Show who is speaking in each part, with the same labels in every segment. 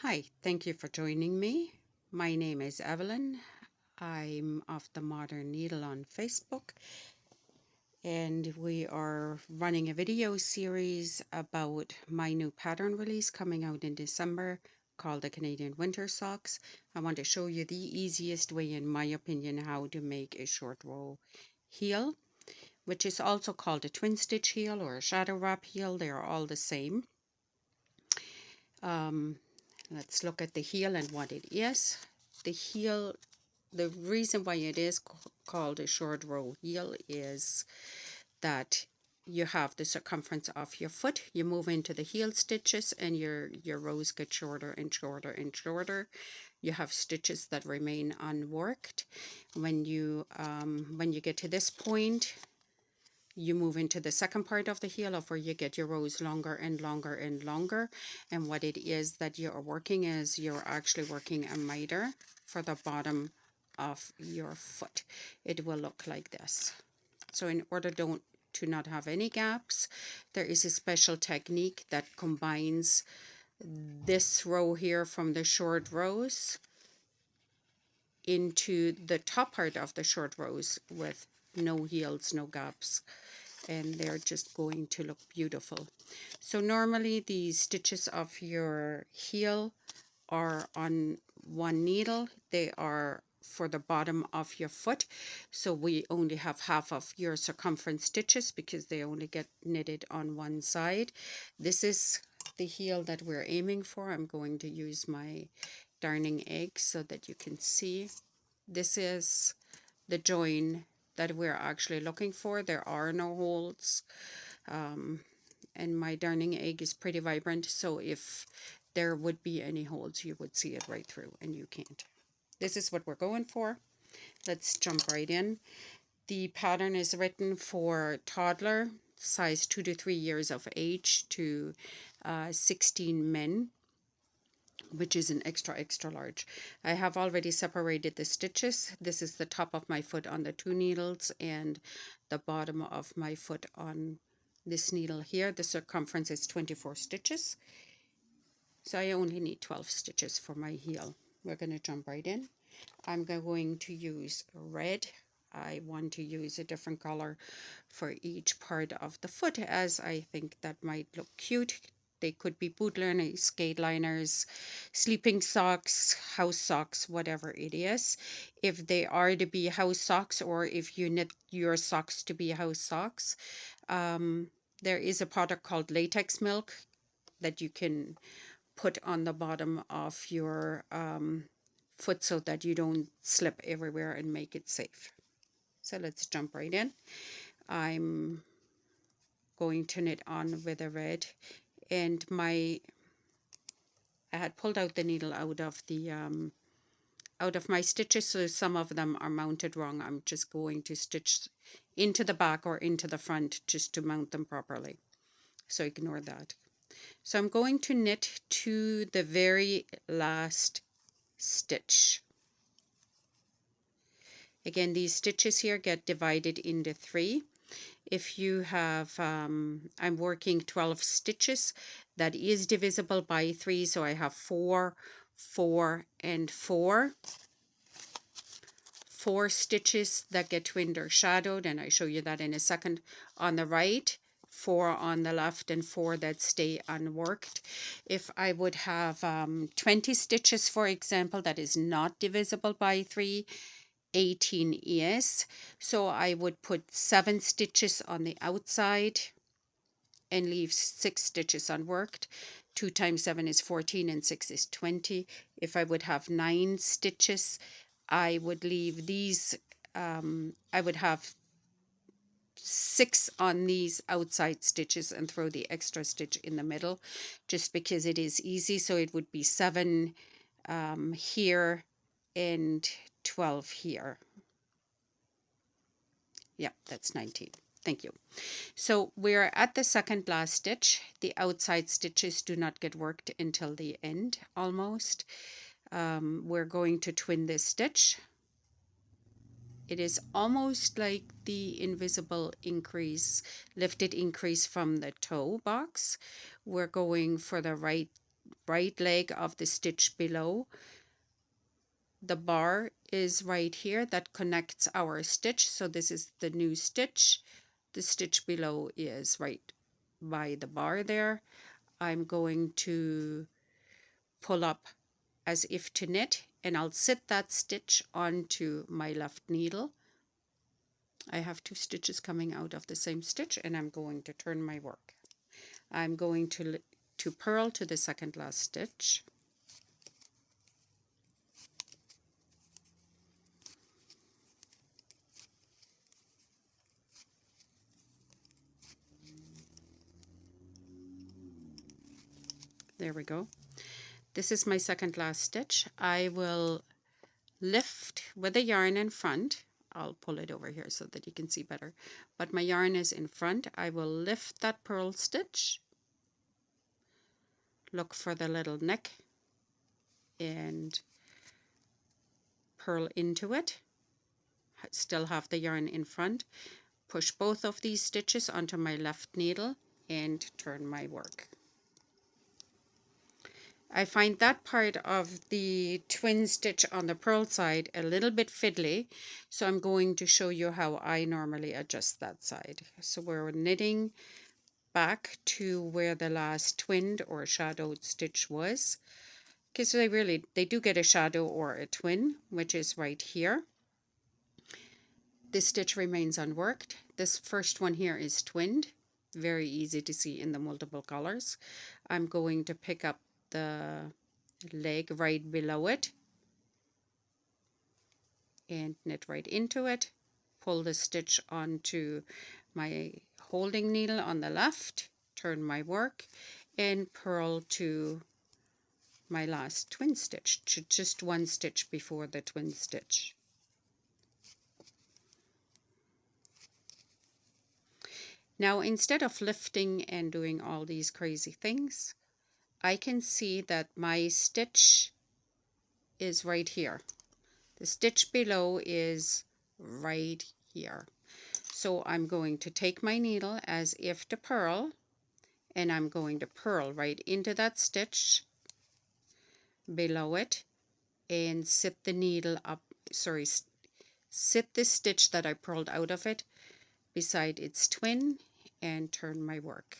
Speaker 1: Hi, thank you for joining me. My name is Evelyn. I'm of the Modern Needle on Facebook, and we are running a video series about my new pattern release coming out in December called the Canadian Winter Socks. I want to show you the easiest way, in my opinion, how to make a short row heel, which is also called a twin stitch heel or a shadow wrap heel. They are all the same. Let's look at the heel and what it is. The heel, the reason why it is called a short row heel is that you have the circumference of your foot. You move into the heel stitches and your rows get shorter and shorter and shorter. You have stitches that remain unworked. When you get to this point, you move into the second part of the heel of where you get your rows longer and longer and longer. And what it is that you're working is you're actually working a miter for the bottom of your foot. It will look like this. So in order to not have any gaps, there is a special technique that combines this row here from the short rows into the top part of the short rows with no heels, no gaps, and they're just going to look beautiful. So normally the stitches of your heel are on one needle. They are for the bottom of your foot, so we only have half of your circumference stitches because they only get knitted on one side. This is the heel that we're aiming for. I'm going to use my darning egg so that you can see. This is the join that we're actually looking for. There are no holes, and my darning egg is pretty vibrant, so if there would be any holes, you would see it right through, and you can't. This is what we're going for. Let's jump right in. The pattern is written for toddler, size 2 to 3 years of age, to 16 men, which is an extra large. I have already separated the stitches. This is the top of my foot on the 2 needles and the bottom of my foot on this needle here. The circumference is 24 stitches. So I only need 12 stitches for my heel. We're going to jump right in. I'm going to use red. I want to use a different color for each part of the foot, as I think that might look cute. They could be boot liners, skate liners, sleeping socks, house socks, whatever it is. If they are to be house socks, or if you knit your socks to be house socks, there is a product called latex milk that you can put on the bottom of your foot so that you don't slip everywhere and make it safe. So let's jump right in. I'm going to knit on with a red, and I had pulled out the needle out of my stitches, so some of them are mounted wrong. I'm just going to stitch into the back or into the front just to mount them properly, so ignore that. So I'm going to knit to the very last stitch. Again, these stitches here get divided into 3. If you have, I'm working 12 stitches. That is divisible by 3, so I have 4, 4, and 4. 4 stitches that get twinned or shadowed, and I show you that in a second, on the right, 4 on the left, and 4 that stay unworked. If I would have 20 stitches, for example, that is not divisible by 3, 18 is. So I would put 7 stitches on the outside and leave 6 stitches unworked. 2 times 7 is 14 and 6 is 20. If I would have 9 stitches, I would leave these, I would have 6 on these outside stitches and throw the extra stitch in the middle, just because it is easy. So it would be 7 here and 12 here. Yeah, that's 19. Thank you. So we're at the second last stitch. The outside stitches do not get worked until the end almost. We're going to twin this stitch. It is almost like the invisible increase, lifted increase from the toe box. We're going for the right right leg of the stitch below. The bar is right here that connects our stitch. So this is the new stitch. The stitch below is right by the bar there. I'm going to pull up as if to knit, and I'll sit that stitch onto my left needle. I have 2 stitches coming out of the same stitch, and I'm going to turn my work. I'm going to purl to the second last stitch. There we go. This is my second last stitch. I will lift with the yarn in front. I'll pull it over here so that you can see better. But my yarn is in front. I will lift that purl stitch. Look for the little neck and purl into it. Still have the yarn in front. Push both of these stitches onto my left needle and turn my work. I find that part of the twin stitch on the purl side a little bit fiddly, so I'm going to show you how I normally adjust that side. So we're knitting back to where the last twinned or shadowed stitch was, because they do get a shadow or a twin, which is right here. This stitch remains unworked. This first one here is twinned, very easy to see in the multiple colors. I'm going to pick up the leg right below it and knit right into it, pull the stitch onto my holding needle on the left, turn my work, and purl to my last twin stitch, to just 1 stitch before the twin stitch. Now, instead of lifting and doing all these crazy things, I can see that my stitch is right here. The stitch below is right here. So I'm going to take my needle as if to purl, and I'm going to purl right into that stitch below it and sit the needle up, sit the stitch that I purled out of it beside its twin and turn my work.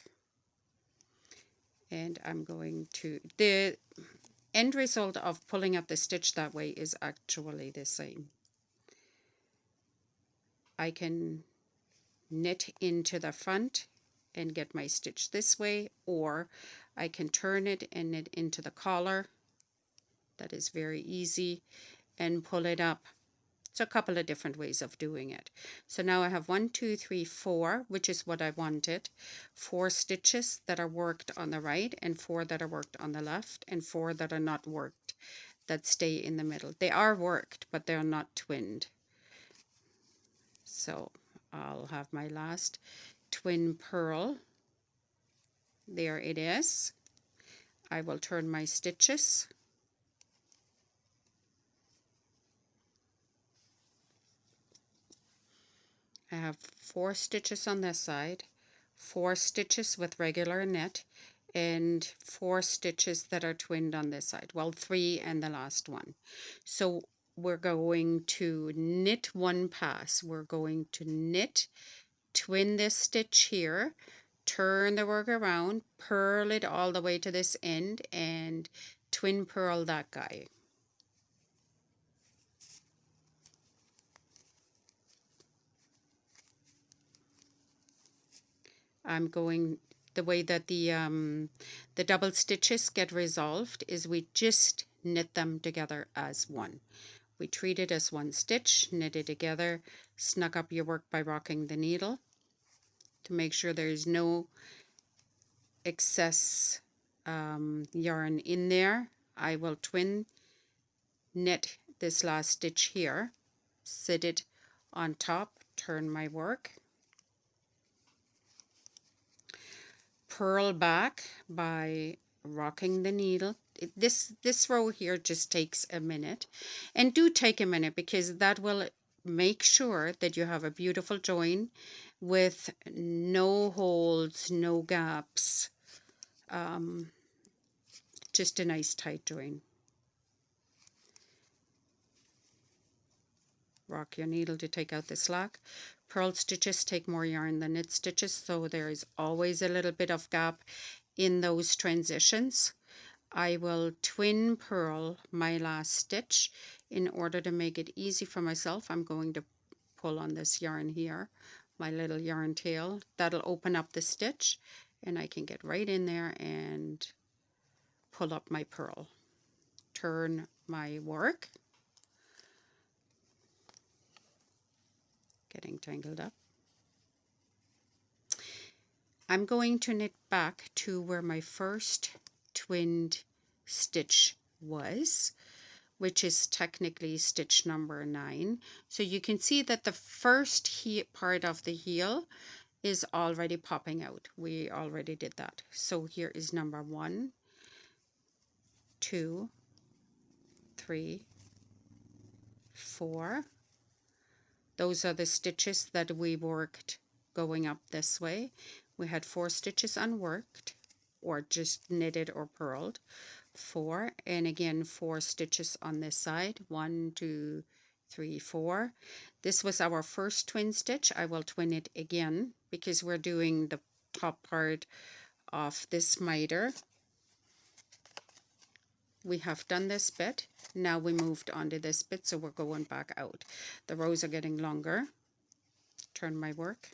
Speaker 1: And I'm going to, the end result of pulling up the stitch that way is actually the same. I can knit into the front and get my stitch this way, or I can turn it and knit into the collar. That is very easy, and pull it up. So a couple of different ways of doing it. So now I have 1, 2, 3, 4, which is what I wanted. 4 stitches that are worked on the right, and 4 that are worked on the left, and 4 that are not worked that stay in the middle. They are worked, but they're not twinned. So I'll have my last twin purl. There it is. I will turn my stitches. I have 4 stitches on this side, 4 stitches with regular knit, and 4 stitches that are twinned on this side. Well, 3 and the last one. So we're going to knit 1 pass. We're going to knit, twin this stitch here, turn the work around, purl it all the way to this end, and twin purl that guy. I'm going, the way that the double stitches get resolved is we just knit them together as one. We treat it as 1 stitch, knit it together, snug up your work by rocking the needle to make sure there's no excess yarn in there. I will twin knit this last stitch here, sit it on top, turn my work, purl back by rocking the needle. This row here just takes a minute, and do take a minute, because that will make sure that you have a beautiful join with no holes, no gaps. just a nice tight join. Rock your needle to take out the slack. Purl stitches take more yarn than knit stitches, so there is always a little bit of gap in those transitions. I will twin purl my last stitch in order to make it easy for myself. I'm going to pull on this yarn here, my little yarn tail. That'll open up the stitch and I can get right in there and pull up my purl. Turn my work. Getting tangled up. I'm going to knit back to where my first twinned stitch was, which is technically stitch number 9. So you can see that the first part of the heel is already popping out. We already did that. So here is number 1, 2, 3, 4. Those are the stitches that we worked going up this way. We had 4 stitches unworked, or just knitted or purled. 4, and again 4 stitches on this side. 1, 2, 3, 4. This was our first twin stitch. I will twin it again because we're doing the top part of this miter. We have done this bit. Now we moved on to this bit, so we're going back out. The rows are getting longer. Turn my work.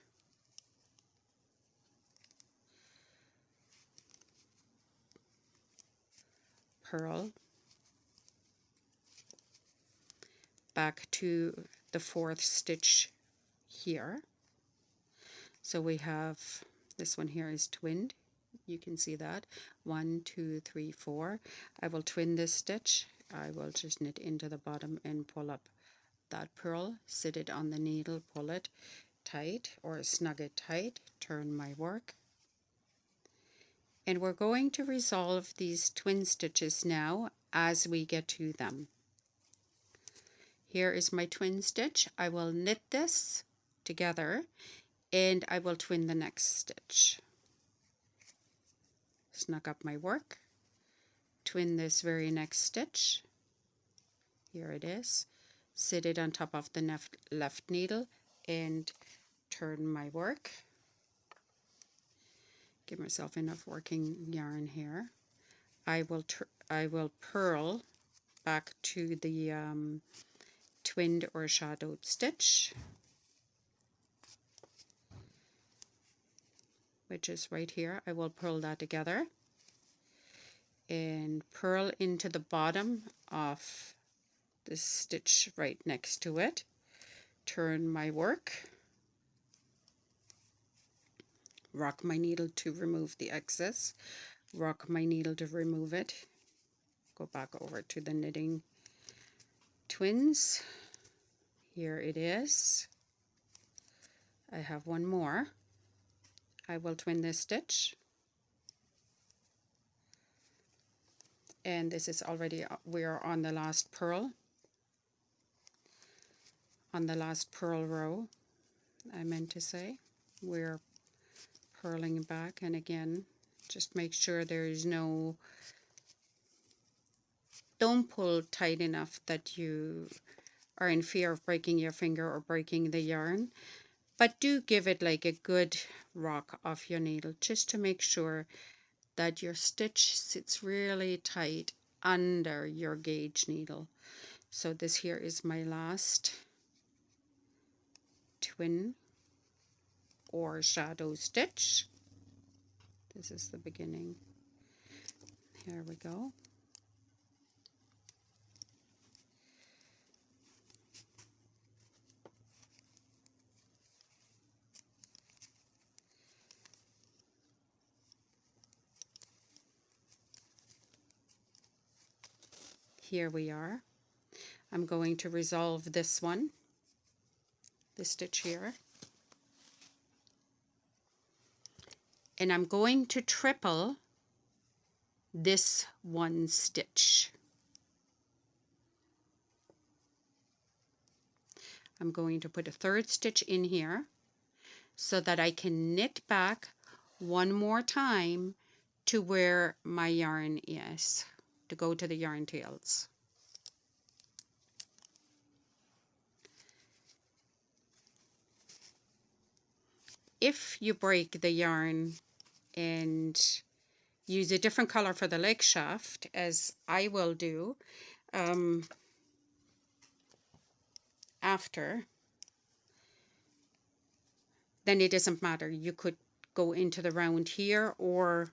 Speaker 1: Purl. Back to the 4th stitch here. So we have this one here is twinned. You can see that. 1, 2, 3, 4. I will twin this stitch. I will just knit into the bottom and pull up that purl. Sit it on the needle, pull it tight or snug it tight. Turn my work. And we're going to resolve these twin stitches now as we get to them. Here is my twin stitch. I will knit this together and I will twin the next stitch. Snug up my work. Twin this very next stitch. Here it is. Sit it on top of the left needle and turn my work. Give myself enough working yarn here. I will purl back to the twinned or shadowed stitch, which is right here. I will purl that together and purl into the bottom of the stitch right next to it. Turn my work. Rock my needle to remove the excess. Rock my needle to remove it. Go back over to the knitting twins. Here it is. I have one more. I will twin this stitch. And this is already, we are on the last purl. On the last purl row, I meant to say. We're purling back, and again, just make sure there is no, don't pull tight enough that you are in fear of breaking your finger or breaking the yarn, but do give it like a good rock off your needle just to make sure that your stitch sits really tight under your gauge needle. So this here is my last twin or shadow stitch. This is the beginning. Here we go. Here we are. I'm going to resolve this one, this stitch here. And I'm going to triple this one stitch. I'm going to put a 3rd stitch in here so that I can knit back one more time to where my yarn is. to go to the yarn tails. If you break the yarn and use a different color for the leg shaft, as I will do after, then it doesn't matter. You could go into the round here or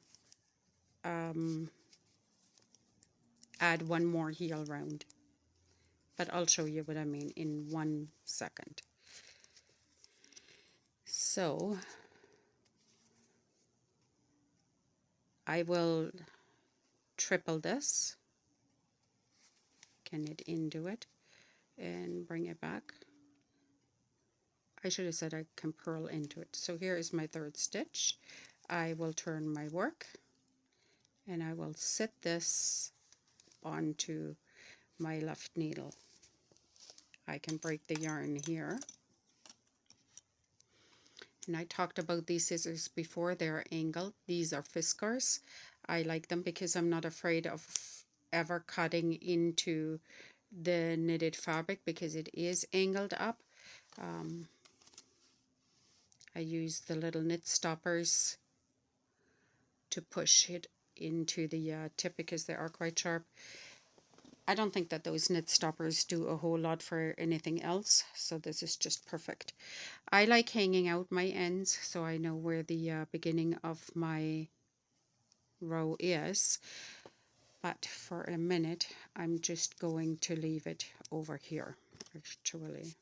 Speaker 1: add one more heel round. But I'll show you what I mean in 1 second. So I will triple this, can it into it, and bring it back. I should have said I can purl into it. So here is my third stitch. I will turn my work and I will sit this onto my left needle. I can break the yarn here. And I talked about these scissors before. They're angled. These are Fiskars. I like them because I'm not afraid of ever cutting into the knitted fabric because it is angled up. I use the little knit stoppers to push it into the tip because they are quite sharp. I don't think that those knit stoppers do a whole lot for anything else, so this is just perfect. I like hanging out my ends so I know where the beginning of my row is, but for a minute I'm just going to leave it over here. Actually,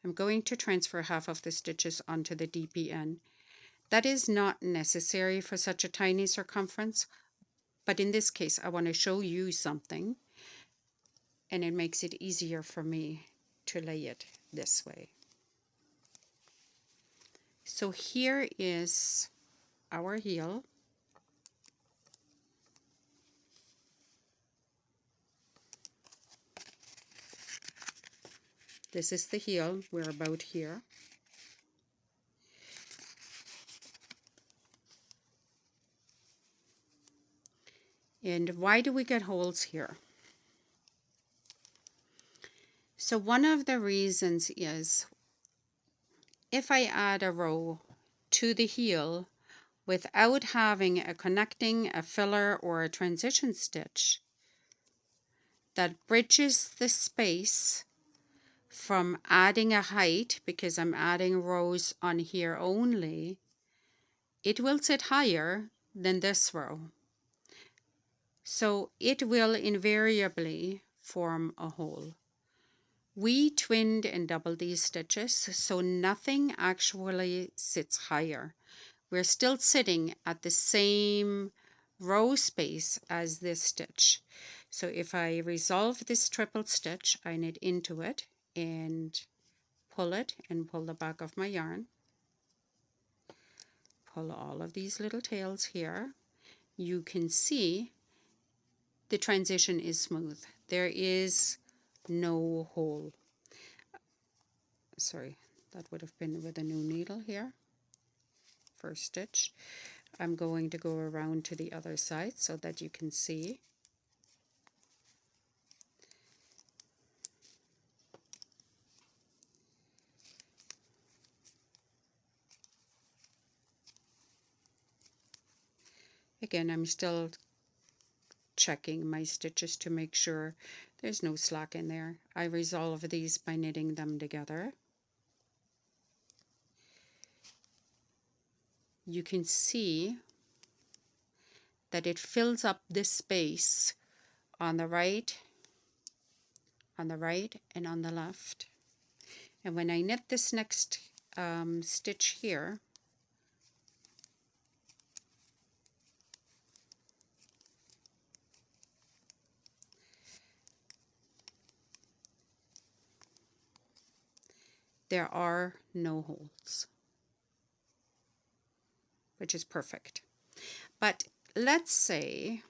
Speaker 1: I'm going to transfer half of the stitches onto the DPN. That is not necessary for such a tiny circumference, but in this case I want to show you something and it makes it easier for me to lay it this way. So here is our heel. This is the heel. We're about here. And why do we get holes here? So one of the reasons is if I add a row to the heel without having a connecting, a filler, or a transition stitch that bridges the space from adding a height, because I'm adding rows on here only, it will sit higher than this row. So it will invariably form a hole. We twinned and doubled these stitches, so nothing actually sits higher. We're still sitting at the same row space as this stitch. So if I resolve this triple stitch, I knit into it and pull it and pull the back of my yarn. Pull all of these little tails here. You can see the transition is smooth. There is no hole. Sorry, that would have been with a new needle here. First stitch. I'm going to go around to the other side so that you can see. Again, I'm still checking my stitches to make sure there's no slack in there. I resolve these by knitting them together. You can see that it fills up this space on the right, and on the left. And when I knit this next stitch here, there are no holes, which is perfect. But let's say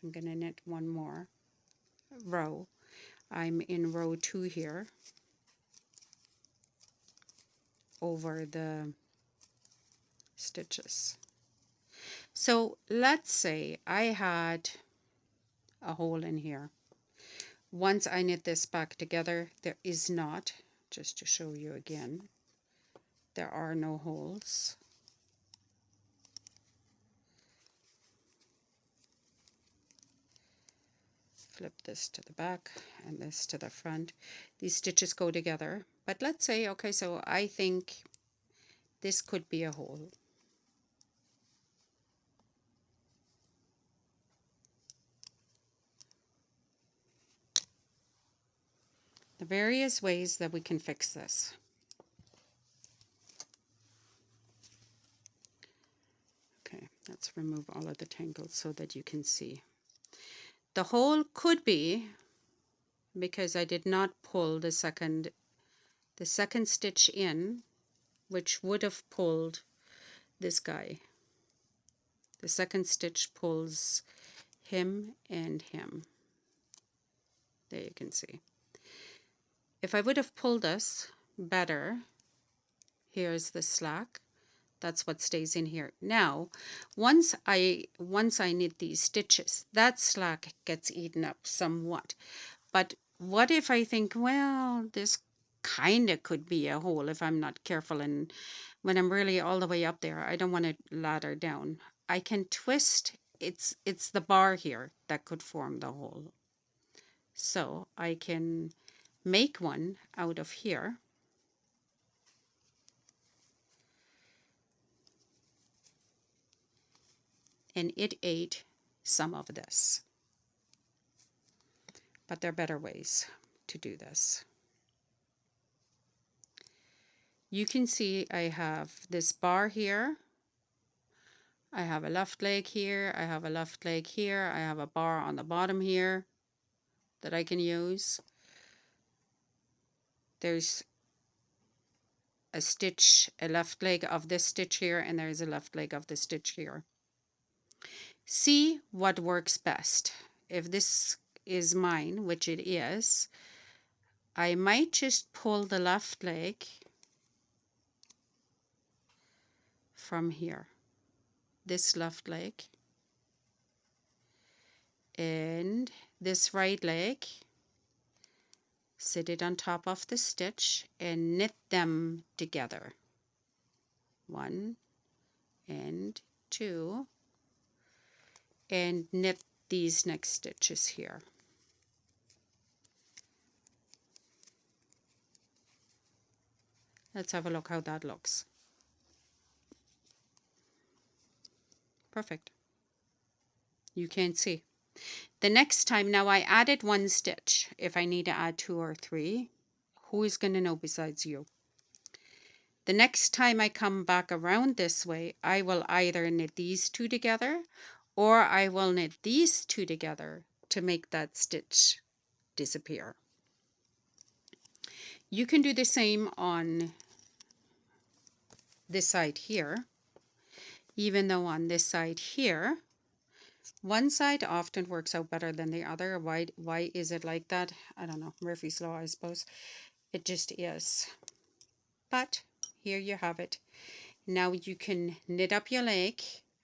Speaker 1: I'm going to knit one more row. I'm in row 2 here over the stitches. So let's say I had a hole in here. Once I knit this back together, there is not, just to show you again, there are no holes. Flip this to the back and this to the front. These stitches go together. But let's say, okay, so I think this could be a hole. The various ways that we can fix this. Okay, let's remove all of the tangles so that you can see. The hole could be because I did not pull the second stitch in, which would have pulled this guy. The second stitch pulls him and him. There you can see. If I would have pulled this better, here's the slack. That's what stays in here. Now, once I knit these stitches, that slack gets eaten up somewhat. But what if I think, well, this kind of could be a hole if I'm not careful, and when I'm really all the way up there, I don't want to ladder down. I can twist, it's the bar here that could form the hole. So I can make one out of here. And it ate some of this. But there are better ways to do this. You can see I have this bar here. I have a left leg here. I have a left leg here. I have a bar on the bottom here that I can use. There's a stitch, a left leg of this stitch here, and there's a left leg of the stitch here. See what works best. If this is mine, which it is, I might just pull the left leg from here, this left leg, and this right leg, sit it on top of the stitch and knit them together. 1 and 2, and knit these next stitches here. Let's have a look how that looks. Perfect. You can see. The next time, now I added 1 stitch. If I need to add 2 or 3, who is going to know besides you? The next time I come back around this way, I will either knit these 2 together, or I will knit these 2 together to make that stitch disappear. You can do the same on this side here, even though on this side here, one side often works out better than the other. Why is it like that? I don't know. Murphy's Law, I suppose. It just is. But here you have it. Now you can knit up your leg.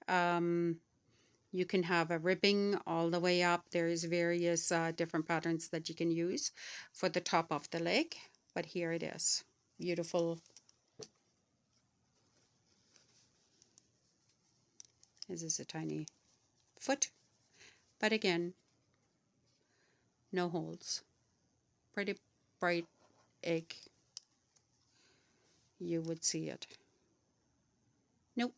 Speaker 1: You can have a ribbing all the way up. There's various different patterns that you can use for the top of the leg. But here it is. Beautiful. This is a tiny foot. But again, no holes. Pretty bright egg. You would see it. Nope.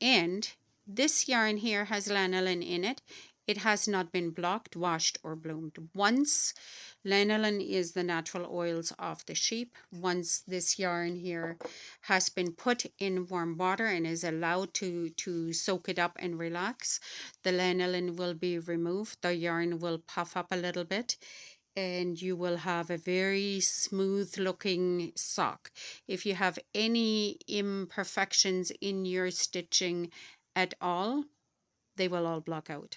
Speaker 1: And this yarn here has lanolin in it. It has not been blocked, washed, or bloomed. Once, lanolin is the natural oils of the sheep. Once this yarn here has been put in warm water and is allowed to soak it up and relax, the lanolin will be removed. The yarn will puff up a little bit, and you will have a very smooth looking sock. If you have any imperfections in your stitching at all, they will all block out,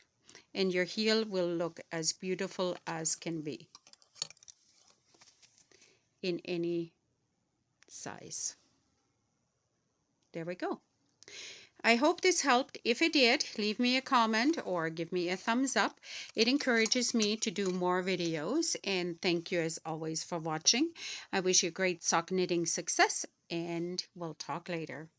Speaker 1: and your heel will look as beautiful as can be in any size. There we go. I hope this helped. If it did, leave me a comment or give me a thumbs up. It encourages me to do more videos, and thank you as always for watching. I wish you great sock knitting success, and we'll talk later.